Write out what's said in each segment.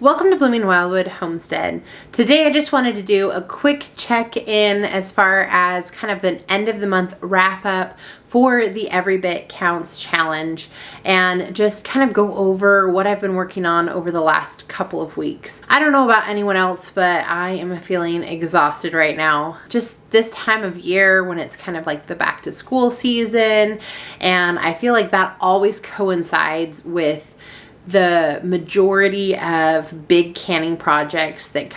Welcome to Blooming Wildwood Homestead. Today I just wanted to do a quick check-in as far as kind of the end of the month wrap up for the Every Bit Counts challenge and just kind of go over what I've been working on over the last couple of weeks. I don't know about anyone else, but I am feeling exhausted right now. Just this time of year when it's kind of like the back to school season, and I feel like that always coincides with the majority of big canning projects that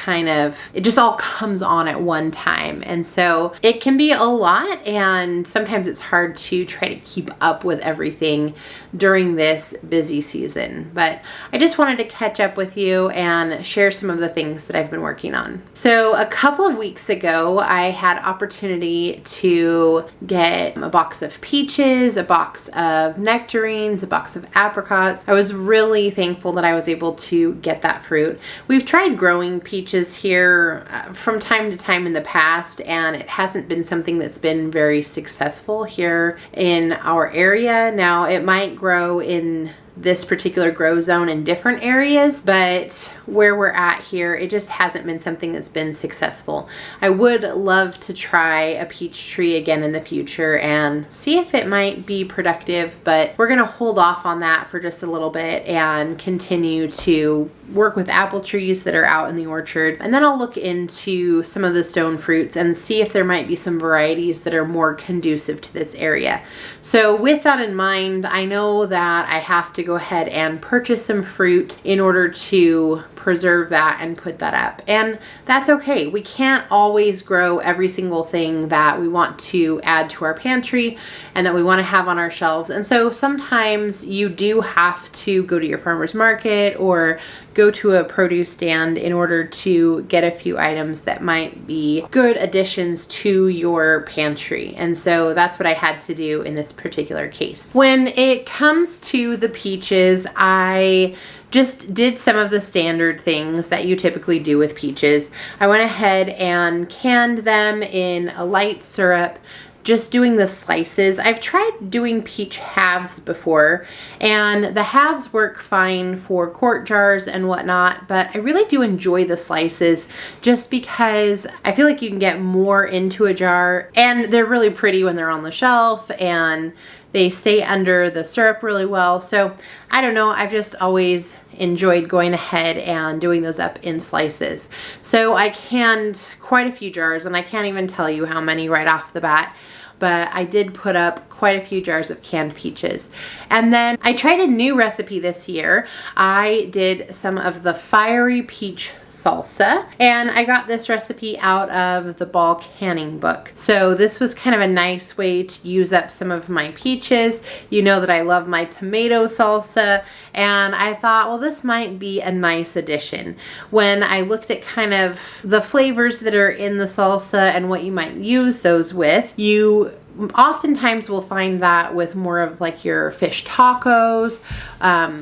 it just all comes on at one time. And so it can be a lot, and sometimes it's hard to try to keep up with everything during this busy season. But I just wanted to catch up with you and share some of the things that I've been working on. So a couple of weeks ago, I had opportunity to get a box of peaches, a box of nectarines, a box of apricots. I was really thankful that I was able to get that fruit. We've tried growing peaches here from time to time in the past, and it hasn't been something that's been very successful here in our area. Now, it might grow in this particular grow zone in different areas, but where we're at here, it just hasn't been something that's been successful. I would love to try a peach tree again in the future and see if it might be productive, but we're gonna hold off on that for just a little bit and continue to work with apple trees that are out in the orchard. And then I'll look into some of the stone fruits and see if there might be some varieties that are more conducive to this area. So with that in mind, I know that I have to go ahead and purchase some fruit in order to preserve that and put that up. And that's okay. We can't always grow every single thing that we want to add to our pantry and that we want to have on our shelves. And so sometimes you do have to go to your farmer's market or go to a produce stand in order to get a few items that might be good additions to your pantry. And so that's what I had to do in this particular case. When it comes to the peaches, I just did some of the standard things that you typically do with peaches. I went ahead and canned them in a light syrup, just doing the slices. I've tried doing peach halves before, and the halves work fine for quart jars and whatnot, but I really do enjoy the slices just because I feel like you can get more into a jar, and they're really pretty when they're on the shelf, and they stay under the syrup really well. So I don't know, I've just always enjoyed going ahead and doing those up in slices. So I canned quite a few jars, and I can't even tell you how many right off the bat, but I did put up quite a few jars of canned peaches. And then I tried a new recipe this year. I did some of the fiery peach salsa, and I got this recipe out of the Ball Canning book. So this was kind of a nice way to use up some of my peaches. You know that I love my tomato salsa, and I thought, well, this might be a nice addition. When I looked at kind of the flavors that are in the salsa and what you might use those with, you oftentimes will find that with more of like your fish tacos.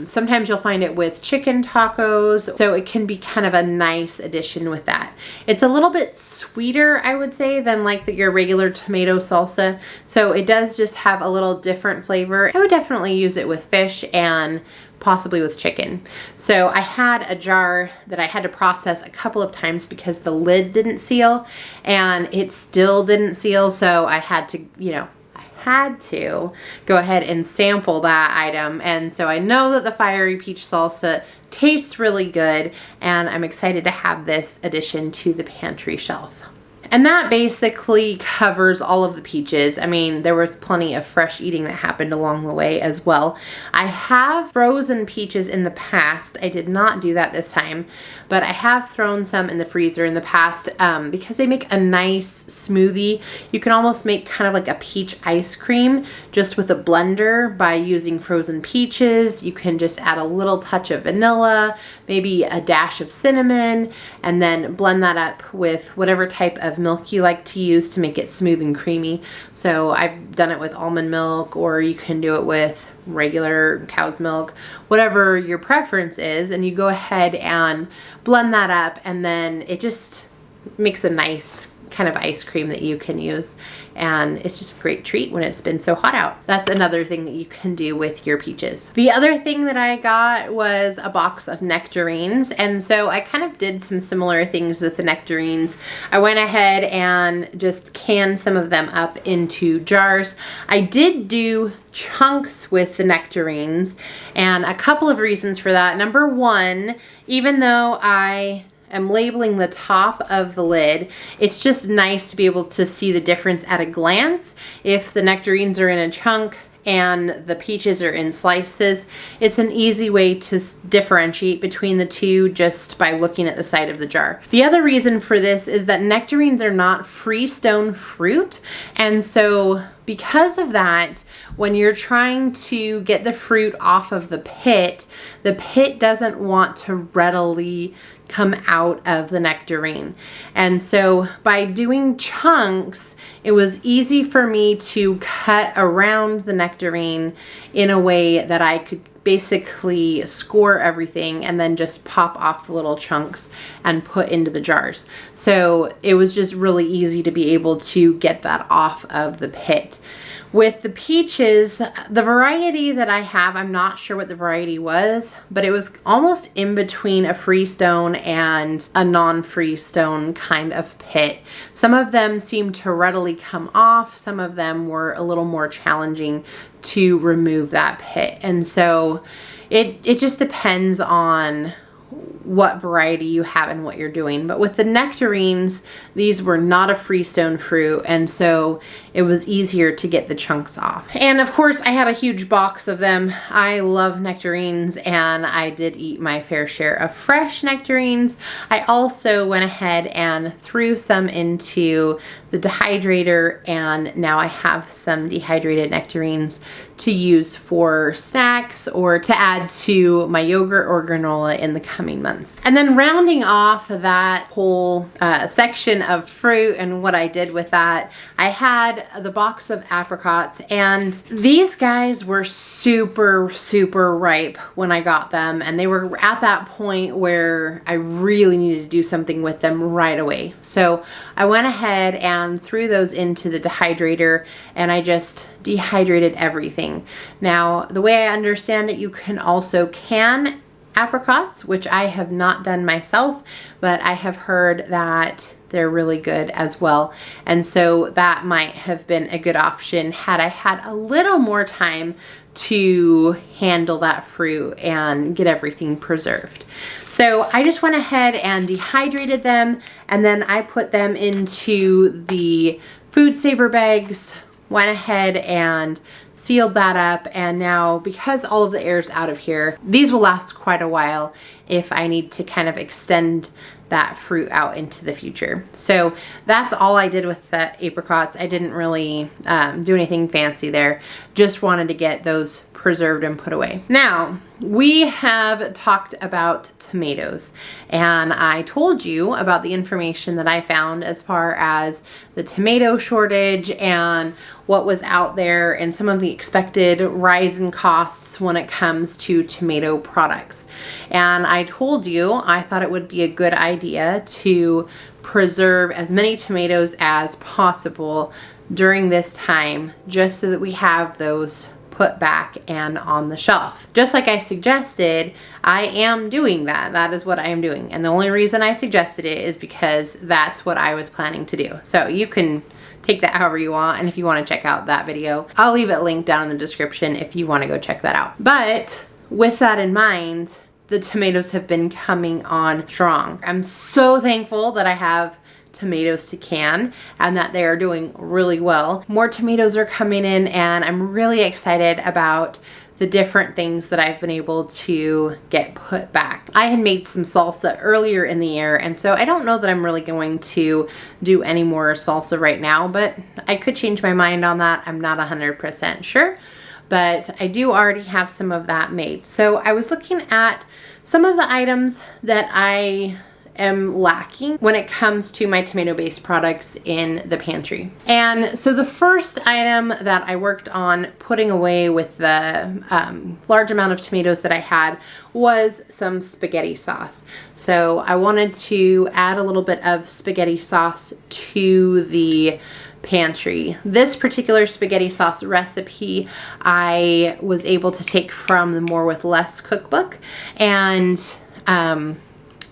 Sometimes you'll find it with chicken tacos. So it can be kind of a nice addition with that. It's a little bit sweeter, I would say, than like your regular tomato salsa. So it does just have a little different flavor. I would definitely use it with fish and possibly with chicken. So I had a jar that I had to process a couple of times because the lid didn't seal, and it still didn't seal. So I had to, go ahead and sample that item. And so I know that the fiery peach salsa tastes really good, and I'm excited to have this addition to the pantry shelf. And that basically covers all of the peaches. I mean, there was plenty of fresh eating that happened along the way as well. I have frozen peaches in the past. I did not do that this time, but I have thrown some in the freezer in the past because they make a nice smoothie. You can almost make kind of like a peach ice cream just with a blender by using frozen peaches. You can just add a little touch of vanilla, maybe a dash of cinnamon, and then blend that up with whatever type of milk you like to use to make it smooth and creamy. So I've done it with almond milk, or you can do it with regular cow's milk, whatever your preference is, and you go ahead and blend that up, and then it just makes a nice kind of ice cream that you can use, and it's just a great treat when it's been so hot out. That's another thing that you can do with your peaches. The other thing that I got was a box of nectarines, and so I kind of did some similar things with the nectarines. I went ahead and just canned some of them up into jars. I did do chunks with the nectarines, and a couple of reasons for that. Number one, even though I am labeling the top of the lid, it's just nice to be able to see the difference at a glance. If the nectarines are in a chunk and the peaches are in slices, it's an easy way to differentiate between the two just by looking at the side of the jar. The other reason for this is that nectarines are not freestone fruit, and so because of that, when you're trying to get the fruit off of the pit doesn't want to readily come out of the nectarine. And so by doing chunks, it was easy for me to cut around the nectarine in a way that I could basically score everything and then just pop off the little chunks and put into the jars. So it was just really easy to be able to get that off of the pit. With the peaches, the variety that I have, I'm not sure what the variety was, but it was almost in between a freestone and a non-freestone kind of pit. Some of them seemed to readily come off. Some of them were a little more challenging to remove that pit. And so it just depends on what variety you have and what you're doing. But with the nectarines, these were not a freestone fruit, and so it was easier to get the chunks off. And of course, I had a huge box of them. I love nectarines, and I did eat my fair share of fresh nectarines. I also went ahead and threw some into the dehydrator, and now I have some dehydrated nectarines to use for snacks or to add to my yogurt or granola in the coming months. And then rounding off that whole section of fruit and what I did with that, I had the box of apricots, and these guys were super ripe when I got them, and they were at that point where I really needed to do something with them right away. So I went ahead and threw those into the dehydrator, and I just dehydrated everything. Now, the way I understand it, you can also can apricots, which I have not done myself, but I have heard that they're really good as well. And so that might have been a good option had I had a little more time to handle that fruit and get everything preserved. So I just went ahead and dehydrated them, and then I put them into the food saver bags, went ahead and sealed that up, and now because all of the air is out of here, these will last quite a while if I need to kind of extend that fruit out into the future. So that's all I did with the apricots. I didn't really do anything fancy there. Just wanted to get those preserved and put away. Now, we have talked about tomatoes, and I told you about the information that I found as far as the tomato shortage and what was out there and some of the expected rise in costs when it comes to tomato products. And I told you I thought it would be a good idea to preserve as many tomatoes as possible during this time, just so that we have those put back and on the shelf. Just like I suggested, I am doing that. That is what I am doing. And the only reason I suggested it is because that's what I was planning to do. So you can take that however you want, and if you want to check out that video, I'll leave it linked down in the description if you want to go check that out. But with that in mind, the tomatoes have been coming on strong. I'm so thankful that I have tomatoes to can and that they are doing really well. More tomatoes are coming in, and I'm really excited about the different things that I've been able to get put back. I had made some salsa earlier in the year, and so I don't know that I'm really going to do any more salsa right now, but I could change my mind on that. I'm not 100% sure, but I do already have some of that made. So I was looking at some of the items that I am lacking when it comes to my tomato-based products in the pantry. And so the first item that I worked on putting away with the large amount of tomatoes that I had was some spaghetti sauce. So I wanted to add a little bit of spaghetti sauce to the pantry. This particular spaghetti sauce recipe I was able to take from the More with Less cookbook, and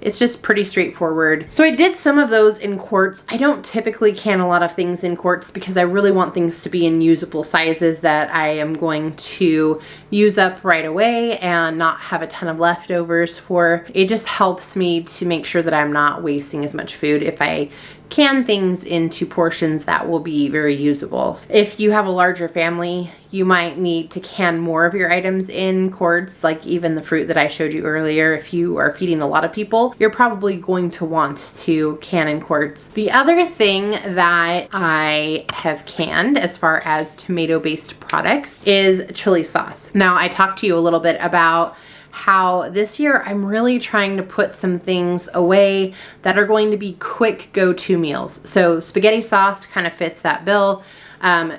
it's just pretty straightforward. So I did some of those in quarts. I don't typically can a lot of things in quarts because I really want things to be in usable sizes that I am going to use up right away and not have a ton of leftovers for. It just helps me to make sure that I'm not wasting as much food if I can things into portions that will be very usable. If you have a larger family, you might need to can more of your items in quarts, like even the fruit that I showed you earlier. If you are feeding a lot of people, you're probably going to want to can in quarts. The other thing that I have canned as far as tomato-based products is chili sauce. Now, I talked to you a little bit about how this year I'm really trying to put some things away that are going to be quick go-to meals. So spaghetti sauce kind of fits that bill.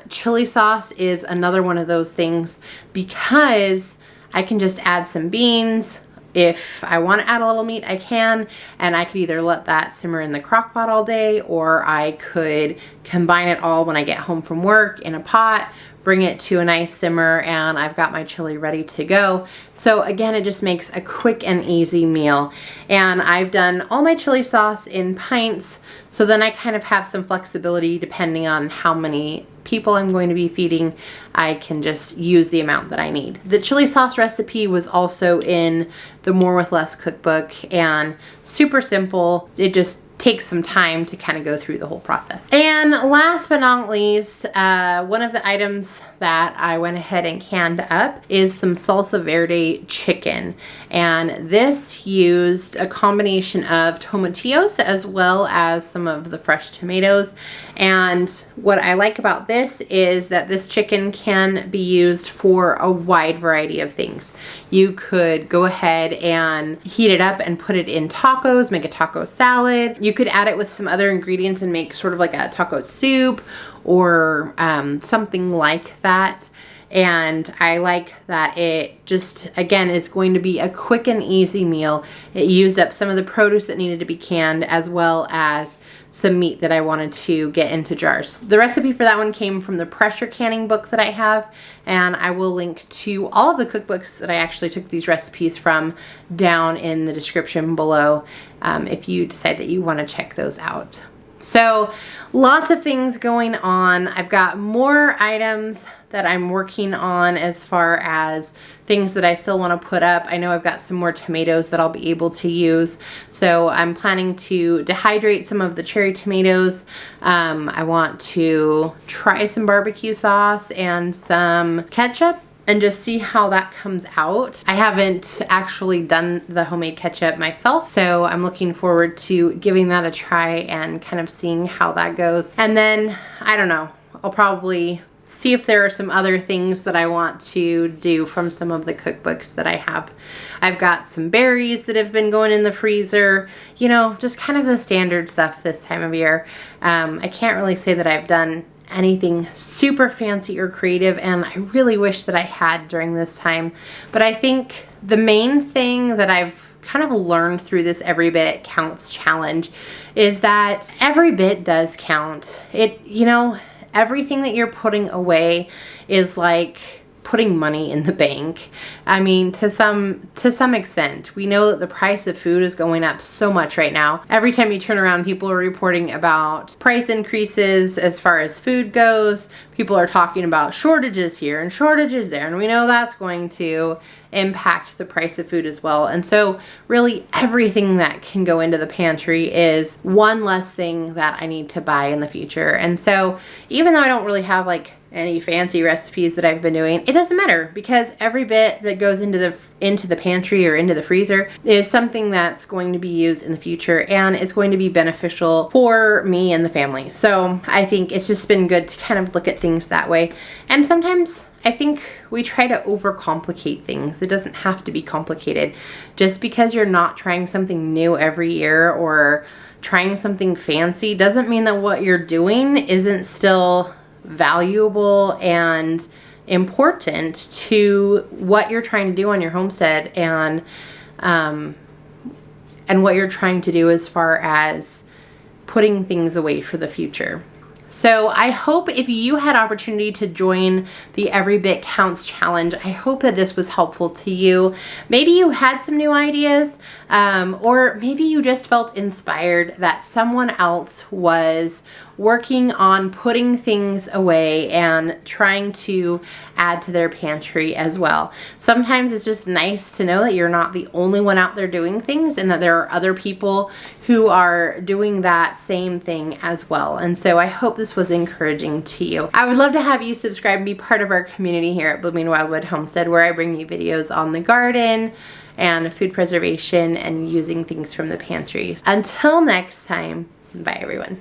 Chili sauce is another one of those things because I can just add some beans. If I want to add a little meat, I can, and I could either let that simmer in the crock pot all day, or I could combine it all when I get home from work in a pot, bring it to a nice simmer, and I've got my chili ready to go. So again, it just makes a quick and easy meal. And I've done all my chili sauce in pints, so then I kind of have some flexibility depending on how many people I'm going to be feeding. I can just use the amount that I need. The chili sauce recipe was also in the More with Less cookbook, and super simple. It just takes some time to kind of go through the whole process. And last but not least, one of the items that I went ahead and canned up is some Salsa Verde chicken. And this used a combination of tomatillos as well as some of the fresh tomatoes. And what I like about this is that this chicken can be used for a wide variety of things. You could go ahead and heat it up and put it in tacos, make a taco salad. You could add it with some other ingredients and make sort of like a taco soup or something like that. And I like that it just, again, is going to be a quick and easy meal. It used up some of the produce that needed to be canned as well as some meat that I wanted to get into jars. The recipe for that one came from the pressure canning book that I have, and I will link to all of the cookbooks that I actually took these recipes from down in the description below if you decide that you want to check those out. So lots of things going on. I've got more items that I'm working on as far as things that I still want to put up. I know I've got some more tomatoes that I'll be able to use. So I'm planning to dehydrate some of the cherry tomatoes. I want to try some barbecue sauce and some ketchup and just see how that comes out. I haven't actually done the homemade ketchup myself, so I'm looking forward to giving that a try and kind of seeing how that goes. And then, I don't know, I'll probably see if there are some other things that I want to do from some of the cookbooks that I have. I've got some berries that have been going in the freezer, you know, just kind of the standard stuff this time of year. I can't really say that I've done anything super fancy or creative, and I really wish that I had during this time. But I think the main thing that I've kind of learned through this Every Bit Counts challenge is that every bit does count. You know, everything that you're putting away is like putting money in the bank. I mean, to some extent. We know that the price of food is going up so much right now. Every time you turn around, people are reporting about price increases as far as food goes. People are talking about shortages here and shortages there, and we know that's going to impact the price of food as well. And so really everything that can go into the pantry is one less thing that I need to buy in the future. And so even though I don't really have like any fancy recipes that I've been doing. It doesn't matter, because every bit that goes into the pantry or into the freezer is something that's going to be used in the future, and it's going to be beneficial for me and the family. So I think it's just been good to kind of look at things that way. And sometimes I think we try to overcomplicate things. It doesn't have to be complicated. Just because you're not trying something new every year or trying something fancy doesn't mean that what you're doing isn't still valuable and important to what you're trying to do on your homestead, and what you're trying to do as far as putting things away for the future. So I hope if you had opportunity to join the Every Bit Counts challenge, I hope that this was helpful to you. Maybe you had some new ideas, or maybe you just felt inspired that someone else was working on putting things away and trying to add to their pantry as well. Sometimes it's just nice to know that you're not the only one out there doing things, and that there are other people who are doing that same thing as well. And so I hope this was encouraging to you. I would love to have you subscribe and be part of our community here at Blooming Wildwood Homestead, where I bring you videos on the garden and food preservation and using things from the pantry. Until next time, bye everyone.